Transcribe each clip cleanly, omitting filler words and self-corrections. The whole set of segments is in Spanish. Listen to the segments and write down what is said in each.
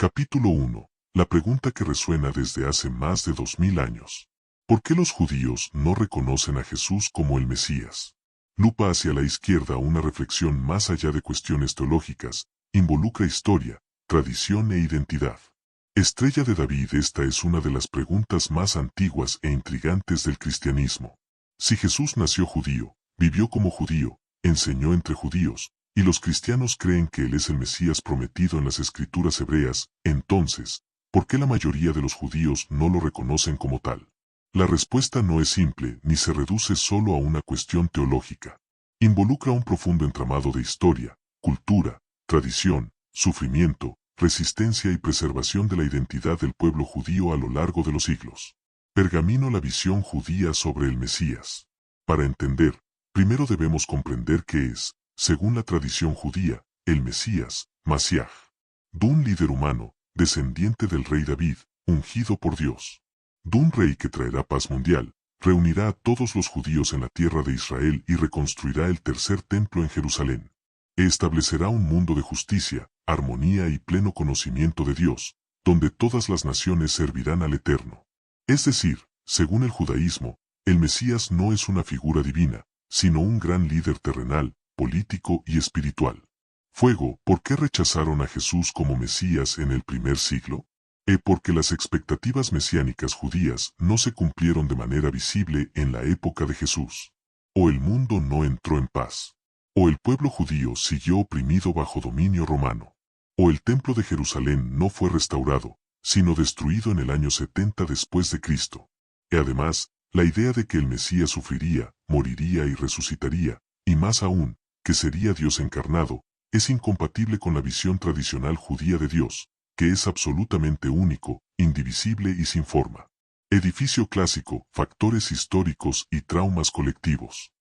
Capítulo 1. La pregunta que resuena desde hace más de 2000 años. ¿Por qué los judíos no reconocen a Jesús como el Mesías? Lupa hacia la izquierda. Una reflexión más allá de cuestiones teológicas, involucra historia, tradición e identidad. Estrella de David. Esta es una de las preguntas más antiguas e intrigantes del cristianismo. Si Jesús nació judío, vivió como judío, enseñó entre judíos, y los cristianos creen que Él es el Mesías prometido en las escrituras hebreas, entonces, ¿por qué la mayoría de los judíos no lo reconocen como tal? La respuesta no es simple ni se reduce solo a una cuestión teológica. Involucra un profundo entramado de historia, cultura, tradición, sufrimiento, resistencia y preservación de la identidad del pueblo judío a lo largo de los siglos. Pergamino. La visión judía sobre el Mesías. Para entender, primero debemos comprender qué es, según la tradición judía, el Mesías, Masiaj. Un líder humano, descendiente del rey David, ungido por Dios. Un rey que traerá paz mundial, reunirá a todos los judíos en la tierra de Israel y reconstruirá el tercer templo en Jerusalén. Establecerá un mundo de justicia, armonía y pleno conocimiento de Dios, donde todas las naciones servirán al Eterno. Es decir, según el judaísmo, el Mesías no es una figura divina, sino un gran líder terrenal, político y espiritual. Fuego. ¿Por qué rechazaron a Jesús como Mesías en el primer siglo? Porque las expectativas mesiánicas judías no se cumplieron de manera visible en la época de Jesús. O el mundo no entró en paz. O el pueblo judío siguió oprimido bajo dominio romano. O el templo de Jerusalén no fue restaurado, sino destruido en el año 70 después de Cristo. Y además, la idea de que el Mesías sufriría, moriría y resucitaría, y más aún, que sería Dios encarnado, es incompatible con la visión tradicional judía de Dios, que es absolutamente único, indivisible y sin forma. Edificio clásico, factores históricos y traumas colectivos.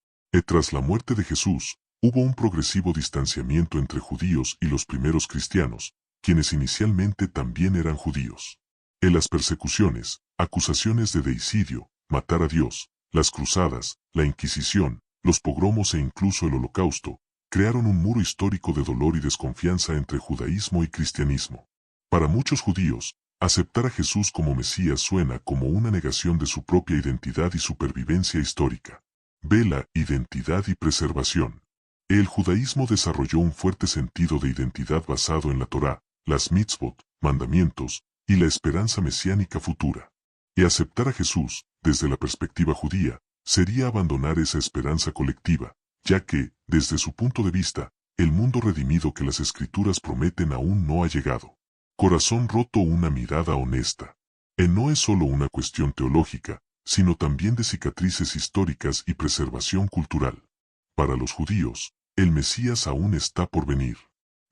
Tras la muerte de Jesús, hubo un progresivo distanciamiento entre judíos y los primeros cristianos, quienes inicialmente también eran judíos. En las persecuciones, acusaciones de deicidio, matar a Dios, las cruzadas, la Inquisición, los pogromos e incluso el Holocausto, crearon un muro histórico de dolor y desconfianza entre judaísmo y cristianismo. Para muchos judíos, aceptar a Jesús como Mesías suena como una negación de su propia identidad y supervivencia histórica. Vela, identidad y preservación. El judaísmo desarrolló un fuerte sentido de identidad basado en la Torá, las mitzvot, mandamientos, y la esperanza mesiánica futura. Y aceptar a Jesús, desde la perspectiva judía, sería abandonar esa esperanza colectiva, ya que, desde su punto de vista, el mundo redimido que las Escrituras prometen aún no ha llegado. Corazón roto. Una mirada honesta. No es solo una cuestión teológica, sino también de cicatrices históricas y preservación cultural. Para los judíos, el Mesías aún está por venir.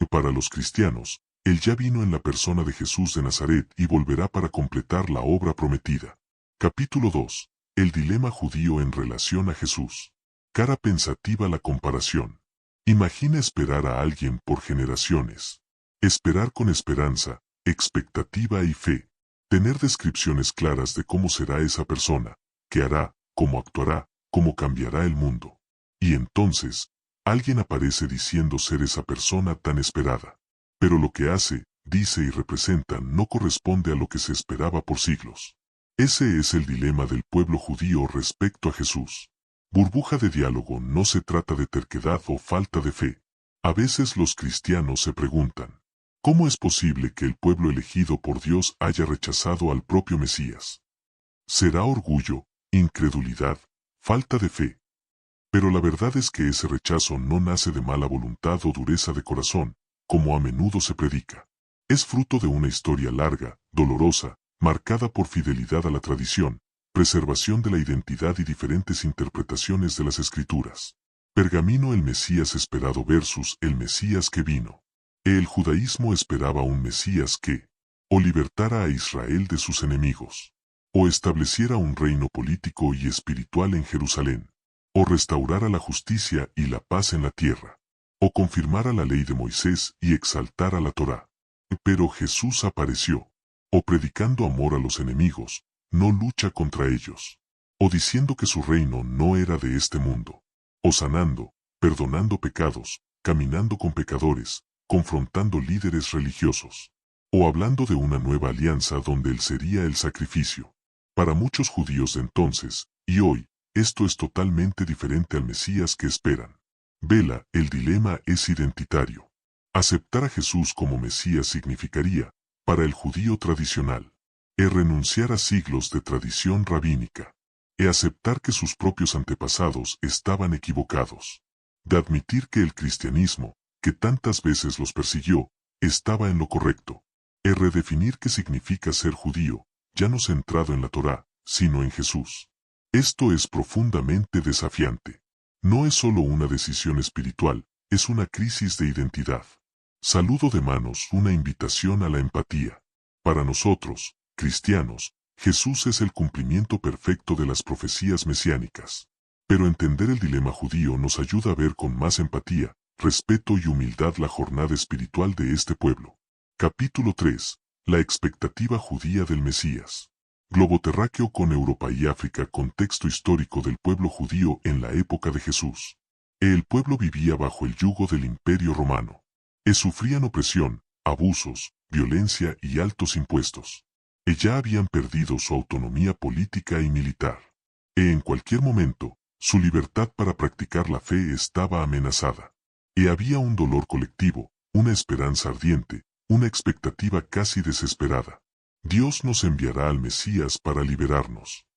Para los cristianos, Él ya vino en la persona de Jesús de Nazaret y volverá para completar la obra prometida. Capítulo 2. El dilema judío en relación a Jesús. Cara pensativa. La comparación. Imagina esperar a alguien por generaciones. Esperar con esperanza, expectativa y fe. Tener descripciones claras de cómo será esa persona, qué hará, cómo actuará, cómo cambiará el mundo. Y entonces, alguien aparece diciendo ser esa persona tan esperada. Pero lo que hace, dice y representa no corresponde a lo que se esperaba por siglos. Ese es el dilema del pueblo judío respecto a Jesús. Burbuja de diálogo. No se trata de terquedad o falta de fe. A veces los cristianos se preguntan, ¿cómo es posible que el pueblo elegido por Dios haya rechazado al propio Mesías? ¿Será orgullo, incredulidad, falta de fe? Pero la verdad es que ese rechazo no nace de mala voluntad o dureza de corazón, como a menudo se predica. Es fruto de una historia larga, dolorosa, marcada por fidelidad a la tradición, preservación de la identidad y diferentes interpretaciones de las Escrituras. Pergamino. El Mesías esperado versus el Mesías que vino. El judaísmo esperaba un Mesías que, o libertara a Israel de sus enemigos, o estableciera un reino político y espiritual en Jerusalén, o restaurara la justicia y la paz en la tierra, o confirmara la ley de Moisés y exaltara la Torá. Pero Jesús apareció, o predicando amor a los enemigos, no lucha contra ellos, o diciendo que su reino no era de este mundo, o sanando, perdonando pecados, caminando con pecadores, confrontando líderes religiosos, o hablando de una nueva alianza donde él sería el sacrificio. Para muchos judíos de entonces, y hoy, esto es totalmente diferente al Mesías que esperan. Vela, el dilema es identitario. Aceptar a Jesús como Mesías significaría, para el judío tradicional, renunciar a siglos de tradición rabínica, aceptar que sus propios antepasados estaban equivocados, de admitir que el cristianismo, que tantas veces los persiguió, estaba en lo correcto, redefinir qué significa ser judío, ya no centrado en la Torá, sino en Jesús. Esto es profundamente desafiante. No es solo una decisión espiritual, es una crisis de identidad. Saludo de manos, una invitación a la empatía. Para nosotros, cristianos, Jesús es el cumplimiento perfecto de las profecías mesiánicas. Pero entender el dilema judío nos ayuda a ver con más empatía, respeto y humildad la jornada espiritual de este pueblo. Capítulo 3. La expectativa judía del Mesías. Globo terráqueo con Europa y África. Contexto histórico del pueblo judío en la época de Jesús. El pueblo vivía bajo el yugo del Imperio Romano. Sufrían opresión, abusos, violencia y altos impuestos. Ya habían perdido su autonomía política y militar. En cualquier momento, su libertad para practicar la fe estaba amenazada. Había un dolor colectivo, una esperanza ardiente, una expectativa casi desesperada. Dios nos enviará al Mesías para liberarnos.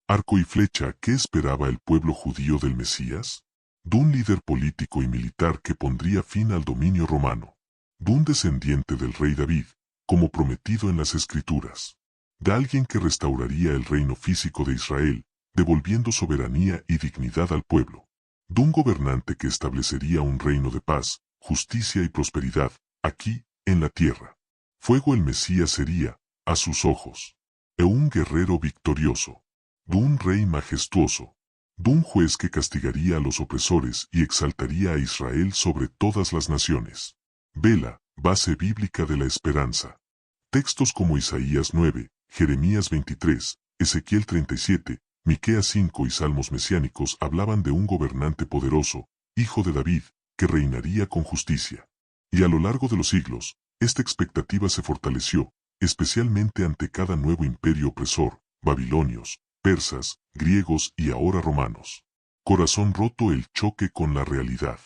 Arco y flecha, ¿qué esperaba el pueblo judío del Mesías? De un líder político y militar que pondría fin al dominio romano. De un descendiente del rey David, como prometido en las Escrituras. De alguien que restauraría el reino físico de Israel, devolviendo soberanía y dignidad al pueblo. De un gobernante que establecería un reino de paz, justicia y prosperidad, aquí, en la tierra. Fuego el Mesías sería, a sus ojos, un guerrero victorioso, de un rey majestuoso, de un juez que castigaría a los opresores y exaltaría a Israel sobre todas las naciones. Vela, base bíblica de la esperanza. Textos como Isaías 9, Jeremías 23, Ezequiel 37, Miqueas 5 y Salmos mesiánicos hablaban de un gobernante poderoso, hijo de David, que reinaría con justicia. Y a lo largo de los siglos, esta expectativa se fortaleció, especialmente ante cada nuevo imperio opresor, babilonios, persas, griegos y ahora romanos. Corazón roto, el choque con la realidad.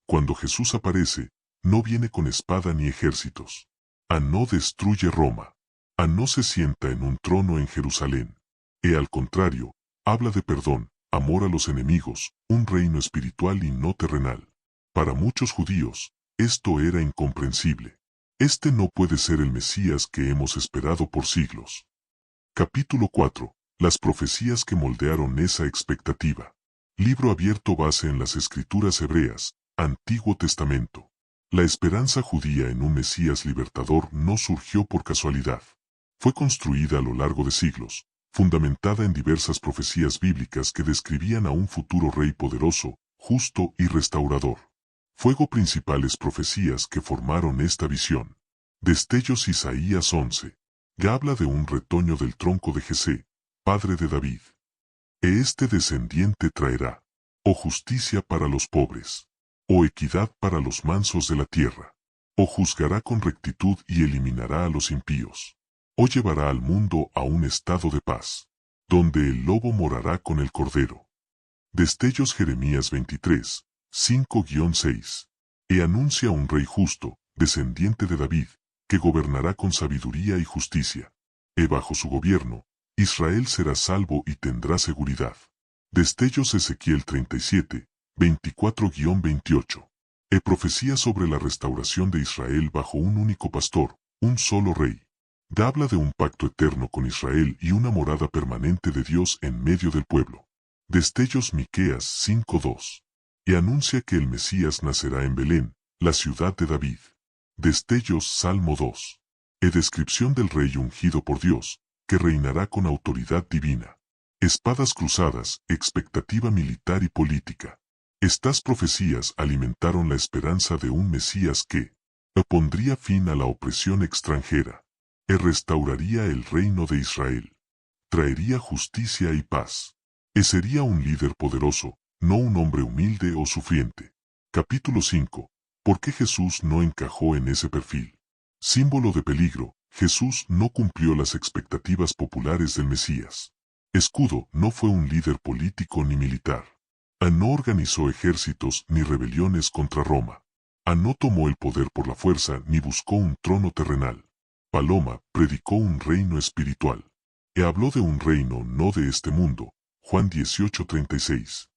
Cuando Jesús aparece, no viene con espada ni ejércitos. No destruye Roma. No se sienta en un trono en Jerusalén. Al contrario, habla de perdón, amor a los enemigos, un reino espiritual y no terrenal. Para muchos judíos, esto era incomprensible. Este no puede ser el Mesías que hemos esperado por siglos. Capítulo 4. Las profecías que moldearon esa expectativa. Libro abierto base en las Escrituras hebreas, Antiguo Testamento. La esperanza judía en un Mesías libertador no surgió por casualidad. Fue construida a lo largo de siglos, fundamentada en diversas profecías bíblicas que describían a un futuro rey poderoso, justo y restaurador. Fuego principales profecías que formaron esta visión. Destellos Isaías 11. Que habla de un retoño del tronco de Jesé, padre de David. Este descendiente traerá, o justicia para los pobres, o equidad para los mansos de la tierra, o juzgará con rectitud y eliminará a los impíos, o llevará al mundo a un estado de paz, donde el lobo morará con el cordero. Destellos Jeremías 23. 5-6. Anuncia un rey justo, descendiente de David, que gobernará con sabiduría y justicia. Bajo su gobierno, Israel será salvo y tendrá seguridad. Destellos Ezequiel 37, 24-28. Profecía sobre la restauración de Israel bajo un único pastor, un solo rey. Habla de un pacto eterno con Israel y una morada permanente de Dios en medio del pueblo. Destellos Miqueas 5:2. Anuncia que el Mesías nacerá en Belén, la ciudad de David. Destellos Salmo 2. Descripción del rey ungido por Dios, que reinará con autoridad divina. Espadas cruzadas, expectativa militar y política. Estas profecías alimentaron la esperanza de un Mesías que pondría fin a la opresión extranjera. Restauraría el reino de Israel. Traería justicia y paz. Sería un líder poderoso, no un hombre humilde o sufriente. Capítulo 5. ¿Por qué Jesús no encajó en ese perfil? Símbolo de peligro, Jesús no cumplió las expectativas populares del Mesías. Escudo no fue un líder político ni militar. No organizó ejércitos ni rebeliones contra Roma. No tomó el poder por la fuerza ni buscó un trono terrenal. Paloma predicó un reino espiritual. Habló de un reino no de este mundo. Juan 18:36.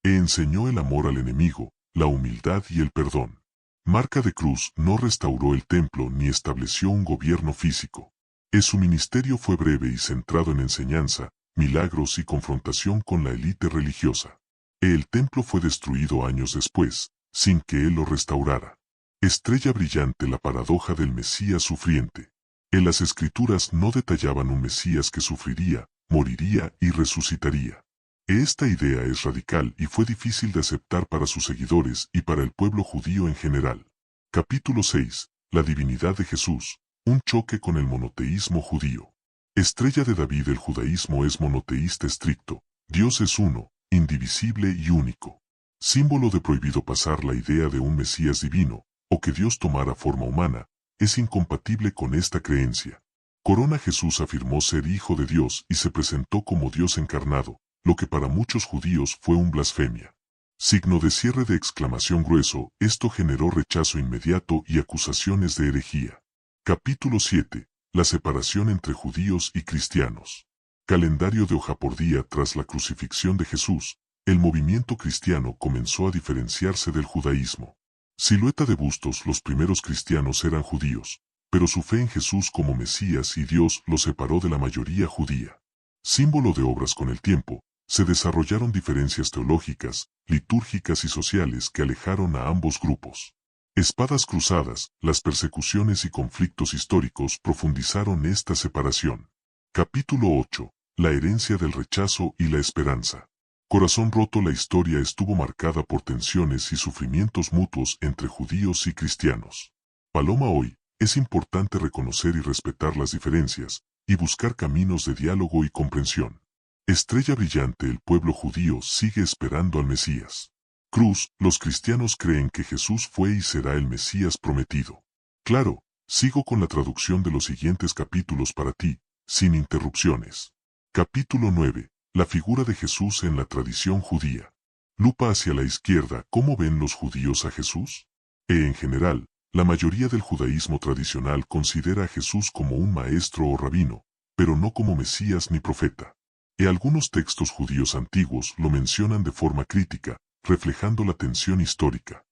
Enseñó el amor al enemigo, la humildad y el perdón. Marca de Cruz no restauró el templo ni estableció un gobierno físico. Su ministerio fue breve y centrado en enseñanza, milagros y confrontación con la élite religiosa. El templo fue destruido años después, sin que él lo restaurara. Estrella brillante, la paradoja del Mesías sufriente. En las Escrituras no detallaban un Mesías que sufriría, moriría y resucitaría. Esta idea es radical y fue difícil de aceptar para sus seguidores y para el pueblo judío en general. Capítulo 6. La divinidad de Jesús, un choque con el monoteísmo judío. Estrella de David, el judaísmo es monoteísta estricto. Dios es uno, indivisible y único. Símbolo de prohibido pasar la idea de un Mesías divino, o que Dios tomara forma humana, es incompatible con esta creencia. Corona, Jesús afirmó ser hijo de Dios y se presentó como Dios encarnado, lo que para muchos judíos fue un blasfemia. Signo de cierre de exclamación grueso, esto generó rechazo inmediato y acusaciones de herejía. Capítulo 7. La separación entre judíos y cristianos. Calendario de hoja por día. Tras la crucifixión de Jesús, el movimiento cristiano comenzó a diferenciarse del judaísmo. Silueta de bustos. Los primeros cristianos eran judíos, pero su fe en Jesús como Mesías y Dios los separó de la mayoría judía. Símbolo de obras. Con el tiempo, se desarrollaron diferencias teológicas, litúrgicas y sociales que alejaron a ambos grupos. Espadas cruzadas, las persecuciones y conflictos históricos profundizaron esta separación. Capítulo 8. La herencia del rechazo y la esperanza. Corazón roto. La historia estuvo marcada por tensiones y sufrimientos mutuos entre judíos y cristianos. Paloma, hoy, es importante reconocer y respetar las diferencias, y buscar caminos de diálogo y comprensión. Estrella brillante. El pueblo judío sigue esperando al Mesías. Cruz, los cristianos creen que Jesús fue y será el Mesías prometido. Claro, sigo con la traducción de los siguientes capítulos para ti, sin interrupciones. Capítulo 9. La figura de Jesús en la tradición judía. Lupa hacia la izquierda. ¿Cómo ven los judíos a Jesús? En general, la mayoría del judaísmo tradicional considera a Jesús como un maestro o rabino, pero no como Mesías ni profeta. Algunos textos judíos antiguos lo mencionan de forma crítica, reflejando la tensión histórica.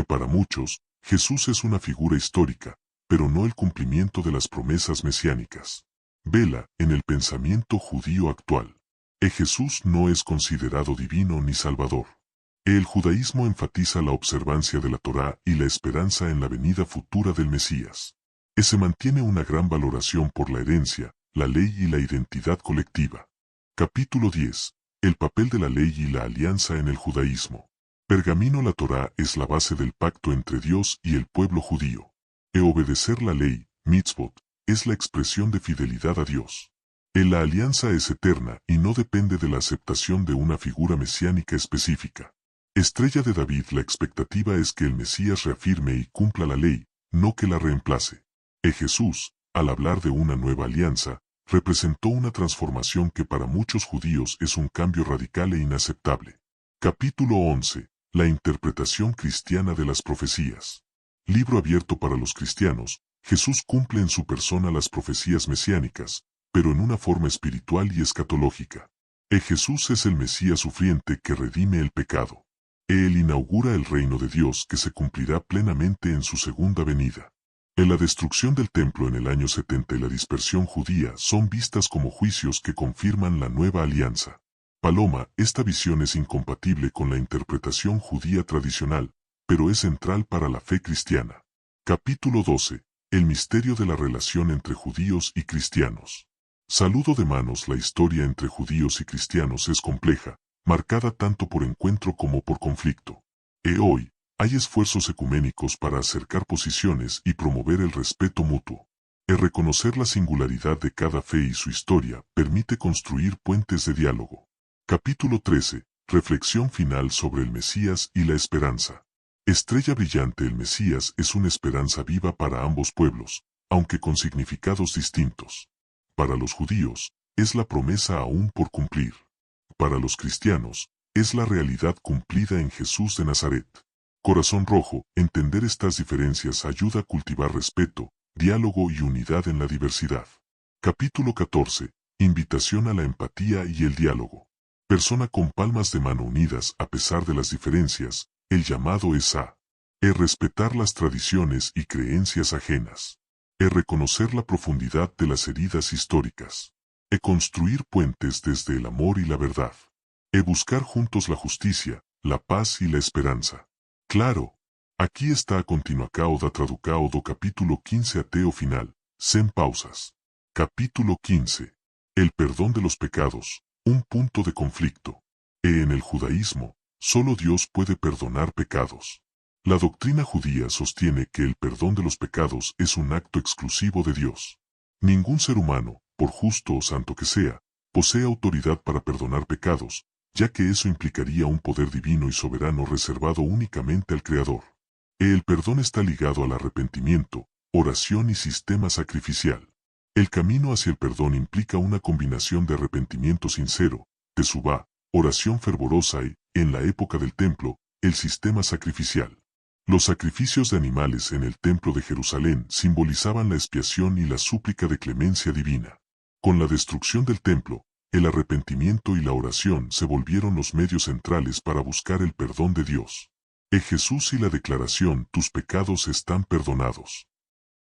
Para muchos, Jesús es una figura histórica, pero no el cumplimiento de las promesas mesiánicas. Vela, en el pensamiento judío actual. Jesús no es considerado divino ni salvador. El judaísmo enfatiza la observancia de la Torá y la esperanza en la venida futura del Mesías. Se mantiene una gran valoración por la herencia, la ley y la identidad colectiva. Capítulo 10. El papel de la ley y la alianza en el judaísmo. Pergamino. La Torá es la base del pacto entre Dios y el pueblo judío. Obedecer la ley, mitzvot, es la expresión de fidelidad a Dios. La alianza es eterna y no depende de la aceptación de una figura mesiánica específica. Estrella de David. La expectativa es que el Mesías reafirme y cumpla la ley, no que la reemplace. Jesús, al hablar de una nueva alianza, representó una transformación que para muchos judíos es un cambio radical e inaceptable. Capítulo 11. La interpretación cristiana de las profecías. Libro abierto para los cristianos. Jesús cumple en su persona las profecías mesiánicas, pero en una forma espiritual y escatológica. Jesús es el Mesías sufriente que redime el pecado. Él inaugura el reino de Dios que se cumplirá plenamente en su segunda venida. La destrucción del templo en el año 70 y la dispersión judía son vistas como juicios que confirman la nueva alianza. Paloma, esta visión es incompatible con la interpretación judía tradicional, pero es central para la fe cristiana. Capítulo 12. El misterio de la relación entre judíos y cristianos. Saludo de manos. La historia entre judíos y cristianos es compleja, marcada tanto por encuentro como por conflicto. Hoy, hay esfuerzos ecuménicos para acercar posiciones y promover el respeto mutuo. Reconocer la singularidad de cada fe y su historia permite construir puentes de diálogo. Capítulo 13. Reflexión final sobre el Mesías y la esperanza. Estrella brillante. El Mesías es una esperanza viva para ambos pueblos, aunque con significados distintos. Para los judíos, es la promesa aún por cumplir. Para los cristianos, es la realidad cumplida en Jesús de Nazaret. Corazón Rojo, entender estas diferencias ayuda a cultivar respeto, diálogo y unidad en la diversidad. Capítulo 14. Invitación a la empatía y el diálogo. Persona con palmas de mano unidas a pesar de las diferencias, el llamado es a respetar las tradiciones y creencias ajenas. Reconocer la profundidad de las heridas históricas. Construir puentes desde el amor y la verdad. Buscar juntos la justicia, la paz y la esperanza. Claro. Aquí está a continuacao da traducao do capítulo 15 ateo final, sem pausas. Capítulo 15. El perdón de los pecados, un punto de conflicto. En el judaísmo, solo Dios puede perdonar pecados. La doctrina judía sostiene que el perdón de los pecados es un acto exclusivo de Dios. Ningún ser humano, por justo o santo que sea, posee autoridad para perdonar pecados, ya que eso implicaría un poder divino y soberano reservado únicamente al Creador. El perdón está ligado al arrepentimiento, oración y sistema sacrificial. El camino hacia el perdón implica una combinación de arrepentimiento sincero, tesubá, oración fervorosa y, en la época del templo, el sistema sacrificial. Los sacrificios de animales en el templo de Jerusalén simbolizaban la expiación y la súplica de clemencia divina. Con la destrucción del templo, el arrepentimiento y la oración se volvieron los medios centrales para buscar el perdón de Dios. Jesús y la declaración, tus pecados están perdonados.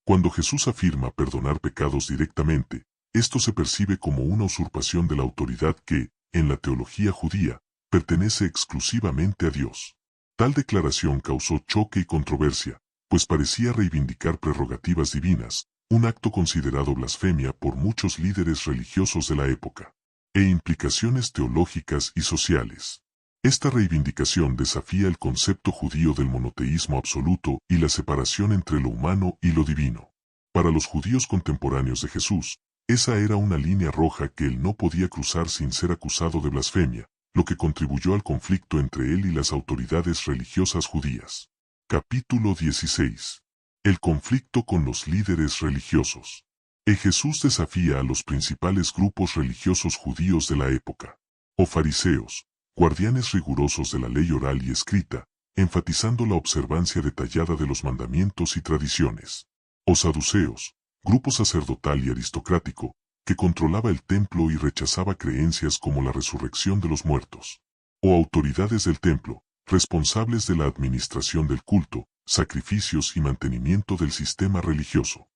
Cuando Jesús afirma perdonar pecados directamente, esto se percibe como una usurpación de la autoridad que, en la teología judía, pertenece exclusivamente a Dios. Tal declaración causó choque y controversia, pues parecía reivindicar prerrogativas divinas, un acto considerado blasfemia por muchos líderes religiosos de la época, implicaciones teológicas y sociales. Esta reivindicación desafía el concepto judío del monoteísmo absoluto y la separación entre lo humano y lo divino. Para los judíos contemporáneos de Jesús, esa era una línea roja que él no podía cruzar sin ser acusado de blasfemia, lo que contribuyó al conflicto entre él y las autoridades religiosas judías. Capítulo 16. El conflicto con los líderes religiosos. Jesús desafía a los principales grupos religiosos judíos de la época, o fariseos, guardianes rigurosos de la ley oral y escrita, enfatizando la observancia detallada de los mandamientos y tradiciones, o saduceos, grupo sacerdotal y aristocrático, que controlaba el templo y rechazaba creencias como la resurrección de los muertos, o autoridades del templo, responsables de la administración del culto, sacrificios y mantenimiento del sistema religioso.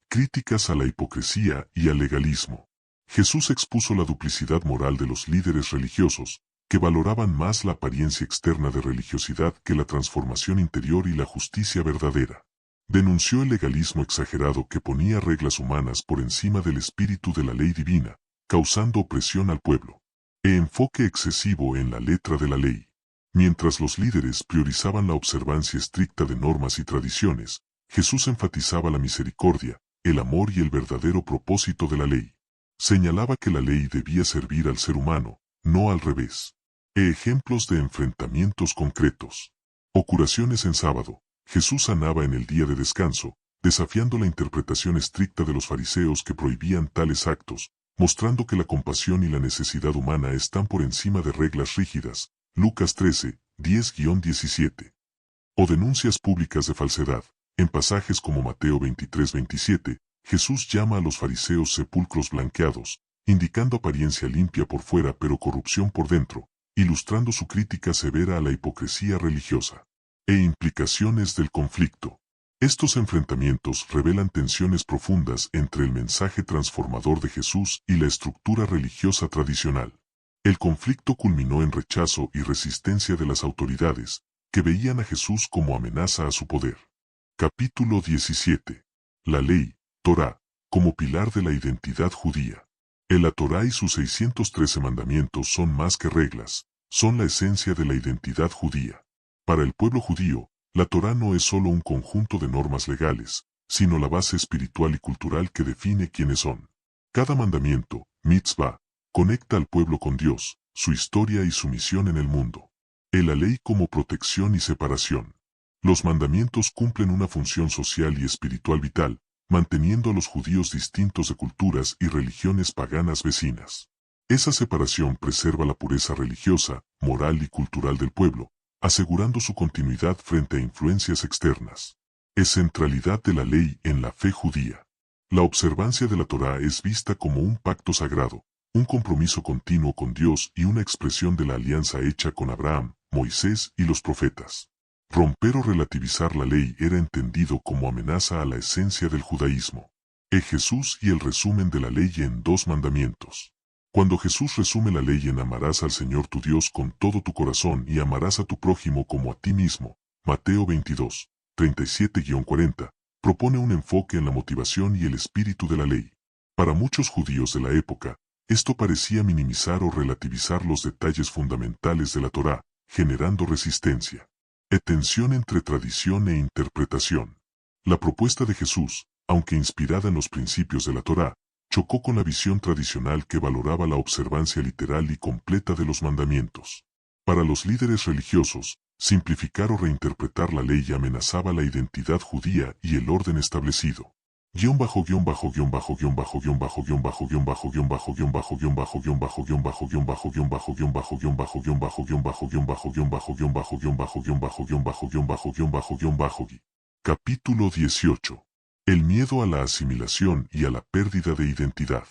Críticas a la hipocresía y al legalismo. Jesús expuso la duplicidad moral de los líderes religiosos, que valoraban más la apariencia externa de religiosidad que la transformación interior y la justicia verdadera. Denunció el legalismo exagerado que ponía reglas humanas por encima del espíritu de la ley divina, causando opresión al pueblo. Enfoque excesivo en la letra de la ley. Mientras los líderes priorizaban la observancia estricta de normas y tradiciones, Jesús enfatizaba la misericordia, el amor y el verdadero propósito de la ley. Señalaba que la ley debía servir al ser humano, no al revés. Ejemplos de enfrentamientos concretos. O curaciones en sábado. Jesús sanaba en el día de descanso, desafiando la interpretación estricta de los fariseos que prohibían tales actos, mostrando que la compasión y la necesidad humana están por encima de reglas rígidas. Lucas 13, 10-17. O denuncias públicas de falsedad. En pasajes como Mateo 23-27, Jesús llama a los fariseos sepulcros blanqueados, indicando apariencia limpia por fuera pero corrupción por dentro, ilustrando su crítica severa a la hipocresía religiosa. Implicaciones del conflicto. Estos enfrentamientos revelan tensiones profundas entre el mensaje transformador de Jesús y la estructura religiosa tradicional. El conflicto culminó en rechazo y resistencia de las autoridades, que veían a Jesús como amenaza a su poder. Capítulo 17. La ley, Torá, como pilar de la identidad judía. La Torá y sus 613 mandamientos son más que reglas, son la esencia de la identidad judía. Para el pueblo judío, la Torá no es solo un conjunto de normas legales, sino la base espiritual y cultural que define quiénes son. Cada mandamiento, mitzvah, conecta al pueblo con Dios, su historia y su misión en el mundo. La ley como protección y separación. Los mandamientos cumplen una función social y espiritual vital, manteniendo a los judíos distintos de culturas y religiones paganas vecinas. Esa separación preserva la pureza religiosa, moral y cultural del pueblo, asegurando su continuidad frente a influencias externas. Es centralidad de la ley en la fe judía. La observancia de la Torá es vista como un pacto sagrado, un compromiso continuo con Dios y una expresión de la alianza hecha con Abraham, Moisés y los profetas. Romper o relativizar la ley era entendido como amenaza a la esencia del judaísmo. Jesús y el resumen de la ley en 2 mandamientos. Cuando Jesús resume la ley en amarás al Señor tu Dios con todo tu corazón y amarás a tu prójimo como a ti mismo, Mateo 22, 37-40, propone un enfoque en la motivación y el espíritu de la ley. Para muchos judíos de la época, esto parecía minimizar o relativizar los detalles fundamentales de la Torá, generando resistencia. Tensión entre tradición e interpretación. La propuesta de Jesús, aunque inspirada en los principios de la Torá, chocó con la visión tradicional que valoraba la observancia literal y completa de los mandamientos. Para los líderes religiosos, simplificar o reinterpretar la ley amenazaba la identidad judía y el orden establecido. Capítulo 18. El miedo a la asimilación y a la pérdida de identidad.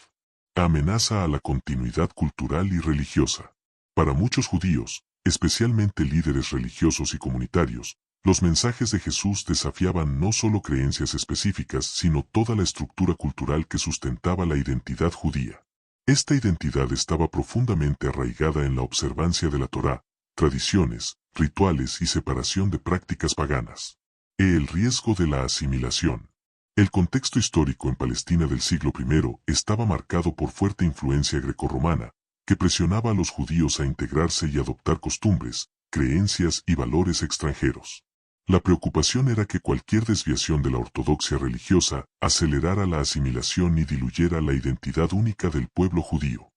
Amenaza a la continuidad cultural y religiosa. Para muchos judíos, especialmente líderes religiosos y comunitarios, los mensajes de Jesús desafiaban no solo creencias específicas, sino toda la estructura cultural que sustentaba la identidad judía. Esta identidad estaba profundamente arraigada en la observancia de la Torá, tradiciones, rituales y separación de prácticas paganas. El riesgo de la asimilación. El contexto histórico en Palestina del siglo I estaba marcado por fuerte influencia grecorromana, que presionaba a los judíos a integrarse y adoptar costumbres, creencias y valores extranjeros. La preocupación era que cualquier desviación de la ortodoxia religiosa acelerara la asimilación y diluyera la identidad única del pueblo judío.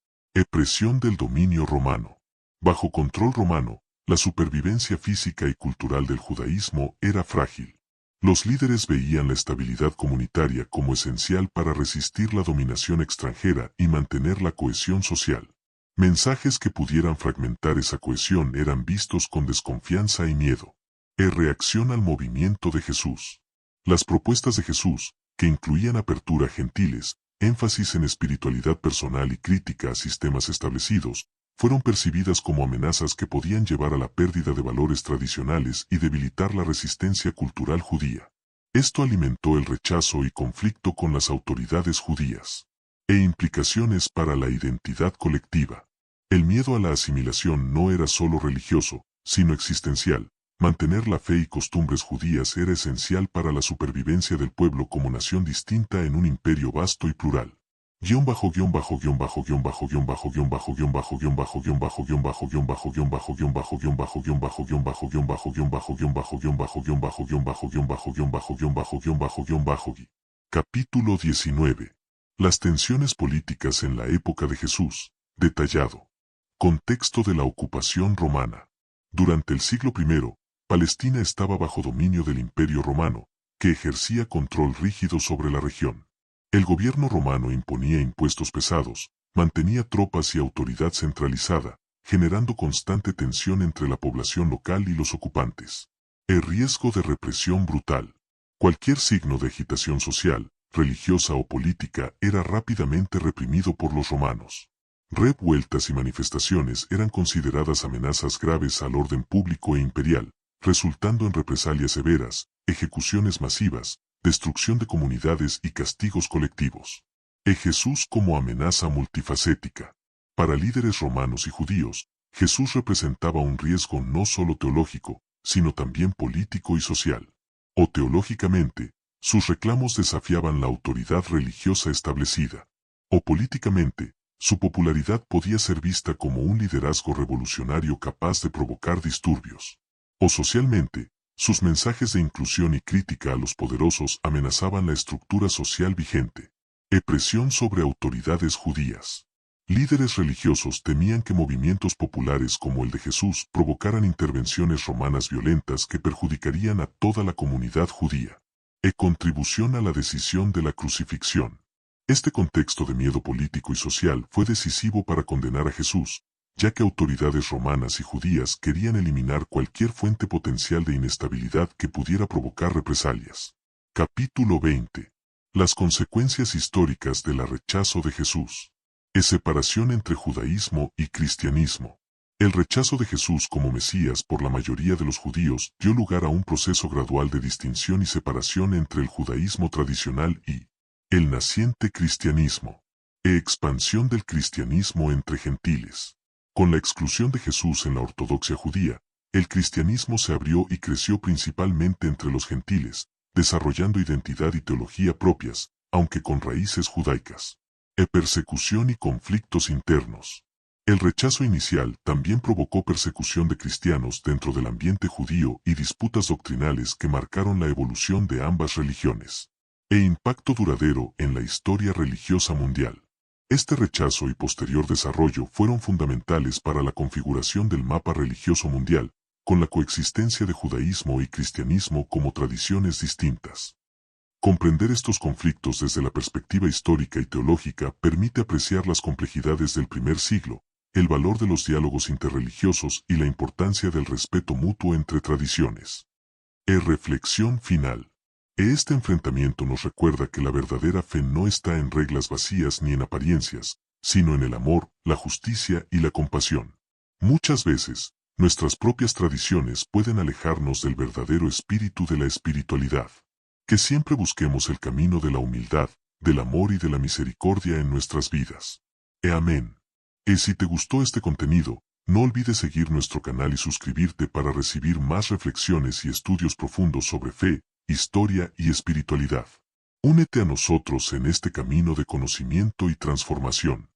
Presión del dominio romano. Bajo control romano, la supervivencia física y cultural del judaísmo era frágil. Los líderes veían la estabilidad comunitaria como esencial para resistir la dominación extranjera y mantener la cohesión social. Mensajes que pudieran fragmentar esa cohesión eran vistos con desconfianza y miedo. Reacción al movimiento de Jesús. Las propuestas de Jesús, que incluían apertura a gentiles, énfasis en espiritualidad personal y crítica a sistemas establecidos, fueron percibidas como amenazas que podían llevar a la pérdida de valores tradicionales y debilitar la resistencia cultural judía. Esto alimentó el rechazo y conflicto con las autoridades judías. Implicaciones para la identidad colectiva. El miedo a la asimilación no era solo religioso, sino existencial. Mantener la fe y costumbres judías era esencial para la supervivencia del pueblo como nación distinta en un imperio vasto y plural. Capítulo 19. Las tensiones políticas en la época de Jesús. Detallado. Contexto de la ocupación romana. Durante el siglo I, Palestina estaba bajo dominio del Imperio Romano, que ejercía control rígido sobre la región. El gobierno romano imponía impuestos pesados, mantenía tropas y autoridad centralizada, generando constante tensión entre la población local y los ocupantes. El riesgo de represión brutal. Cualquier signo de agitación social, religiosa o política era rápidamente reprimido por los romanos. Revueltas y manifestaciones eran consideradas amenazas graves al orden público e imperial, resultando en represalias severas, ejecuciones masivas, destrucción de comunidades y castigos colectivos. Jesús como amenaza multifacética. Para líderes romanos y judíos, Jesús representaba un riesgo no solo teológico, sino también político y social. O teológicamente, sus reclamos desafiaban la autoridad religiosa establecida. O políticamente, su popularidad podía ser vista como un liderazgo revolucionario capaz de provocar disturbios. O socialmente, sus mensajes de inclusión y crítica a los poderosos amenazaban la estructura social vigente. Presión sobre autoridades judías. Líderes religiosos temían que movimientos populares como el de Jesús provocaran intervenciones romanas violentas que perjudicarían a toda la comunidad judía. Contribución a la decisión de la crucifixión. Este contexto de miedo político y social fue decisivo para condenar a Jesús, ya que autoridades romanas y judías querían eliminar cualquier fuente potencial de inestabilidad que pudiera provocar represalias. Capítulo 20. Las consecuencias históricas del rechazo de Jesús. Separación entre judaísmo y cristianismo. El rechazo de Jesús como Mesías por la mayoría de los judíos dio lugar a un proceso gradual de distinción y separación entre el judaísmo tradicional y el naciente cristianismo. Expansión del cristianismo entre gentiles. Con la exclusión de Jesús en la ortodoxia judía, el cristianismo se abrió y creció principalmente entre los gentiles, desarrollando identidad y teología propias, aunque con raíces judaicas. Persecución y conflictos internos. El rechazo inicial también provocó persecución de cristianos dentro del ambiente judío y disputas doctrinales que marcaron la evolución de ambas religiones. Impacto duradero en la historia religiosa mundial. Este rechazo y posterior desarrollo fueron fundamentales para la configuración del mapa religioso mundial, con la coexistencia de judaísmo y cristianismo como tradiciones distintas. Comprender estos conflictos desde la perspectiva histórica y teológica permite apreciar las complejidades del primer siglo, el valor de los diálogos interreligiosos y la importancia del respeto mutuo entre tradiciones. Reflexión final. Este enfrentamiento nos recuerda que la verdadera fe no está en reglas vacías ni en apariencias, sino en el amor, la justicia y la compasión. Muchas veces, nuestras propias tradiciones pueden alejarnos del verdadero espíritu de la espiritualidad. Que siempre busquemos el camino de la humildad, del amor y de la misericordia en nuestras vidas. Amén. Si te gustó este contenido, no olvides seguir nuestro canal y suscribirte para recibir más reflexiones y estudios profundos sobre fe, historia y espiritualidad. Únete a nosotros en este camino de conocimiento y transformación.